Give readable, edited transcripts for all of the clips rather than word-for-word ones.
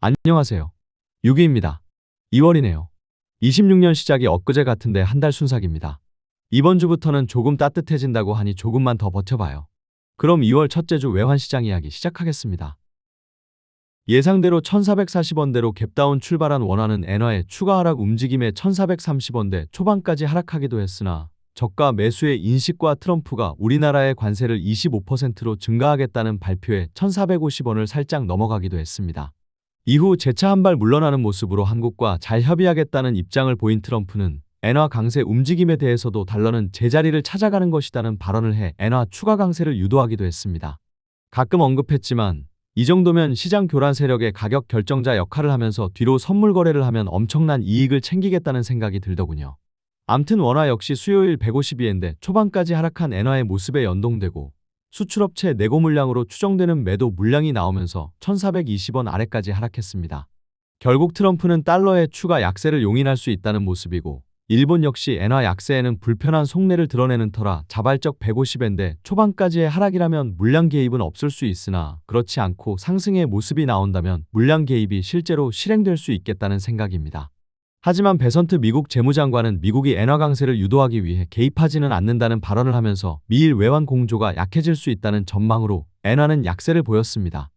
안녕하세요. 유기입니다. 2월이네요. 26년 시작이 엊그제 같은데 한 달 순삭입니다. 이번 주부터는 조금 따뜻해진다고 하니 조금만 더 버텨봐요. 그럼 2월 첫째 주 외환시장 이야기 시작하겠습니다. 예상대로 1440원대로 갭다운 출발한 원화는 엔화의 추가 하락 움직임에 1430원대 초반까지 하락하기도 했으나 저가 매수의 인식과 트럼프가 우리나라의 관세를 25%로 증가하겠다는 발표에 1450원을 살짝 넘어가기도 했습니다. 이후 재차 한 발 물러나는 모습으로 한국과 잘 협의하겠다는 입장을 보인 트럼프는 엔화 강세 움직임에 대해서도 달러는 제자리를 찾아가는 것이라는 발언을 해 엔화 추가 강세를 유도하기도 했습니다. 가끔 언급했지만 이 정도면 시장 교란 세력의 가격 결정자 역할을 하면서 뒤로 선물 거래를 하면 엄청난 이익을 챙기겠다는 생각이 들더군요. 암튼 원화 역시 수요일 152엔대 초반까지 하락한 엔화의 모습에 연동되고 수출업체 내고 물량으로 추정되는 매도 물량이 나오면서 1420원 아래까지 하락했습니다. 결국 트럼프는 달러의 추가 약세를 용인할 수 있다는 모습이고 일본 역시 엔화 약세에는 불편한 속내를 드러내는 터라 자발적 150엔대 초반까지의 하락이라면 물량 개입은 없을 수 있으나 그렇지 않고 상승의 모습이 나온다면 물량 개입이 실제로 실행될 수 있겠다는 생각입니다. 하지만 베선트 미국 재무장관은 미국이 엔화 강세를 유도하기 위해 개입하지는 않는다는 발언을 하면서 미일 외환 공조가 약해질 수 있다는 전망으로 엔화는 약세를 보였습니다.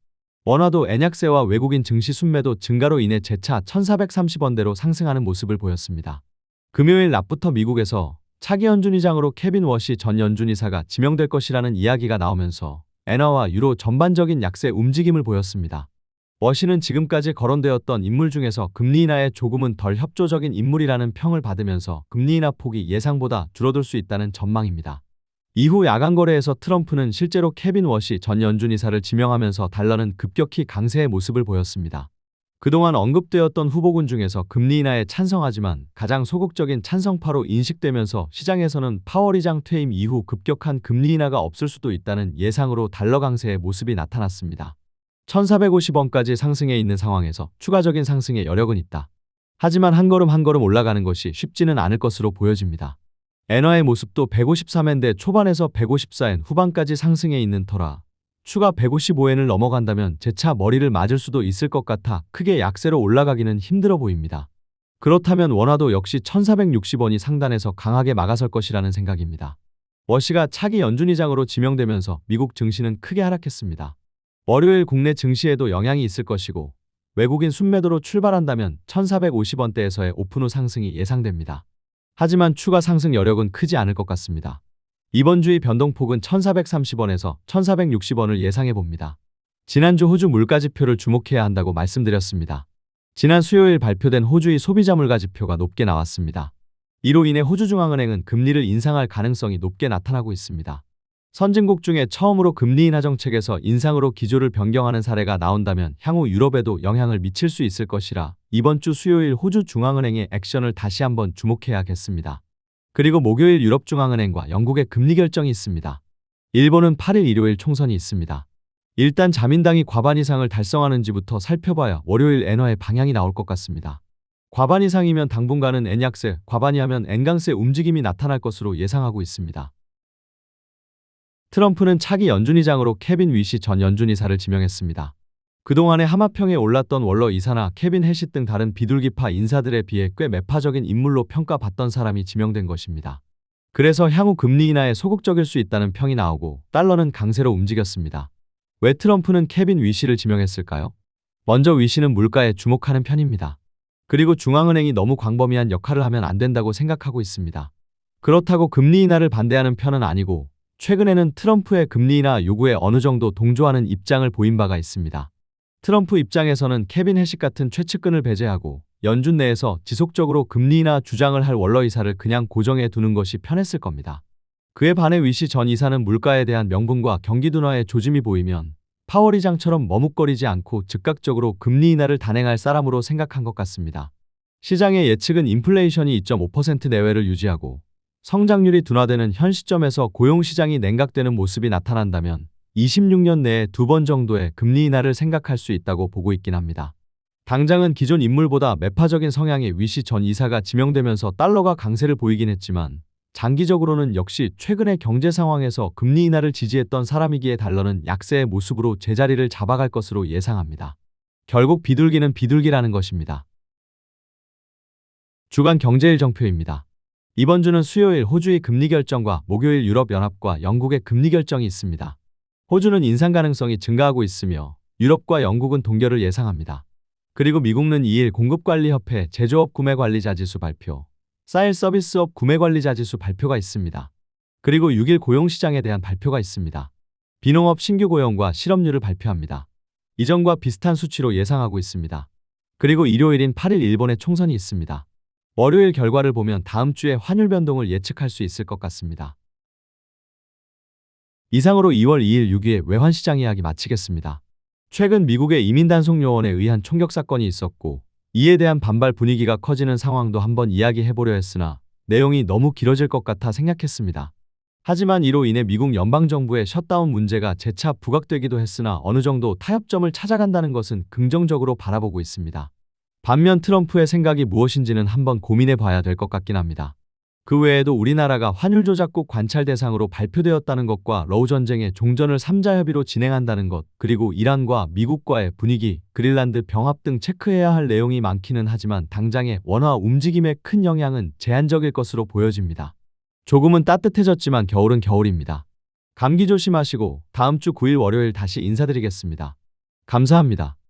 원화도 엔약세와 외국인 증시 순매도 증가로 인해 재차 1430원대로 상승하는 모습을 보였습니다. 금요일 낮부터 미국에서 차기 연준의장으로 케빈 워시 전 연준이사가 지명될 것이라는 이야기가 나오면서 엔화와 유로 전반적인 약세 움직임을 보였습니다. 워시는 지금까지 거론되었던 인물 중에서 금리 인하에 조금은 덜 협조적인 인물이라는 평을 받으면서 금리 인하 폭이 예상보다 줄어들 수 있다는 전망입니다. 이후 야간 거래에서 트럼프는 실제로 케빈 워시 전 연준이사를 지명하면서 달러는 급격히 강세의 모습을 보였습니다. 그동안 언급되었던 후보군 중에서 금리 인하에 찬성하지만 가장 소극적인 찬성파로 인식되면서 시장에서는 파월 의장 퇴임 이후 급격한 금리 인하가 없을 수도 있다는 예상으로 달러 강세의 모습이 나타났습니다. 1450원까지 상승해 있는 상황에서 추가적인 상승의 여력은 있다. 하지만 한 걸음 한 걸음 올라가는 것이 쉽지는 않을 것으로 보여집니다. 엔화의 모습도 153엔대 초반에서 154엔 후반까지 상승해 있는 터라 추가 155엔을 넘어간다면 재차 머리를 맞을 수도 있을 것 같아 크게 약세로 올라가기는 힘들어 보입니다. 그렇다면 원화도 역시 1460원이 상단에서 강하게 막아설 것이라는 생각입니다. 워시가 차기 연준의장으로 지명되면서 미국 증시는 크게 하락했습니다. 월요일 국내 증시에도 영향이 있을 것이고 외국인 순매도로 출발한다면 1450원대에서의 오픈 후 상승이 예상됩니다. 하지만 추가 상승 여력은 크지 않을 것 같습니다. 이번 주의 변동폭은 1430원에서 1460원을 예상해 봅니다. 지난주 호주 물가지표를 주목해야 한다고 말씀드렸습니다. 지난 수요일 발표된 호주의 소비자 물가지표가 높게 나왔습니다. 이로 인해 호주중앙은행은 금리를 인상할 가능성이 높게 나타나고 있습니다. 선진국 중에 처음으로 금리 인하 정책에서 인상으로 기조를 변경하는 사례가 나온다면 향후 유럽에도 영향을 미칠 수 있을 것이라 이번 주 수요일 호주 중앙은행의 액션을 다시 한번 주목해야겠습니다. 그리고 목요일 유럽중앙은행과 영국의 금리 결정이 있습니다. 일본은 8일 일요일 총선이 있습니다. 일단 자민당이 과반 이상을 달성하는지부터 살펴봐야 월요일 엔화의 방향이 나올 것 같습니다. 과반 이상이면 당분간은 엔약세, 과반이 하면 엔강세 움직임이 나타날 것으로 예상하고 있습니다. 트럼프는 차기 연준의장으로 케빈 위시 전 연준이사를 지명했습니다. 그동안의 하마평에 올랐던 월러 이사나 케빈 해시 등 다른 비둘기파 인사들에 비해 꽤 매파적인 인물로 평가받던 사람이 지명된 것입니다. 그래서 향후 금리 인하에 소극적일 수 있다는 평이 나오고 달러는 강세로 움직였습니다. 왜 트럼프는 케빈 위시를 지명했을까요? 먼저 위시는 물가에 주목하는 편입니다. 그리고 중앙은행이 너무 광범위한 역할을 하면 안 된다고 생각하고 있습니다. 그렇다고 금리 인하를 반대하는 편은 아니고 최근에는 트럼프의 금리 인하 요구에 어느 정도 동조하는 입장을 보인 바가 있습니다. 트럼프 입장에서는 케빈 해시 같은 최측근을 배제하고 연준 내에서 지속적으로 금리 인하 주장을 할 월러 이사를 그냥 고정해 두는 것이 편했을 겁니다. 그에 반해 위시 전 이사는 물가에 대한 명분과 경기 둔화의 조짐이 보이면 파월 의장처럼 머뭇거리지 않고 즉각적으로 금리 인하를 단행할 사람으로 생각한 것 같습니다. 시장의 예측은 인플레이션이 2.5% 내외를 유지하고 성장률이 둔화되는 현 시점에서 고용시장이 냉각되는 모습이 나타난다면 26년 내에 2번 정도의 금리 인하를 생각할 수 있다고 보고 있긴 합니다. 당장은 기존 인물보다 매파적인 성향의 위시 전 이사가 지명되면서 달러가 강세를 보이긴 했지만 장기적으로는 역시 최근의 경제 상황에서 금리 인하를 지지했던 사람이기에 달러는 약세의 모습으로 제자리를 잡아갈 것으로 예상합니다. 결국 비둘기는 비둘기라는 것입니다. 주간 경제일정표입니다. 이번 주는 수요일 호주의 금리 결정과 목요일 유럽연합과 영국의 금리 결정이 있습니다. 호주는 인상 가능성이 증가하고 있으며 유럽과 영국은 동결을 예상합니다. 그리고 미국은 2일 공급관리협회 제조업 구매관리자지수 발표, 사일 서비스업 구매관리자지수 발표가 있습니다. 그리고 6일 고용시장에 대한 발표가 있습니다. 비농업 신규 고용과 실업률을 발표합니다. 이전과 비슷한 수치로 예상하고 있습니다. 그리고 일요일인 8일 일본의 총선이 있습니다. 월요일 결과를 보면 다음 주에 환율 변동을 예측할 수 있을 것 같습니다. 이상으로 2월 2일 6위의 외환시장 이야기 마치겠습니다. 최근 미국의 이민단속요원에 의한 총격 사건이 있었고 이에 대한 반발 분위기가 커지는 상황도 한번 이야기해보려 했으나 내용이 너무 길어질 것 같아 생략했습니다. 하지만 이로 인해 미국 연방정부의 셧다운 문제가 재차 부각되기도 했으나 어느 정도 타협점을 찾아간다는 것은 긍정적으로 바라보고 있습니다. 반면 트럼프의 생각이 무엇인지는 한번 고민해 봐야 될 것 같긴 합니다. 그 외에도 우리나라가 환율 조작국 관찰 대상으로 발표되었다는 것과 러우 전쟁의 종전을 3자 협의로 진행한다는 것, 그리고 이란과 미국과의 분위기, 그린란드 병합 등 체크해야 할 내용이 많기는 하지만 당장의 원화 움직임에 큰 영향은 제한적일 것으로 보여집니다. 조금은 따뜻해졌지만 겨울은 겨울입니다. 감기 조심하시고 다음 주 9일 월요일 다시 인사드리겠습니다. 감사합니다.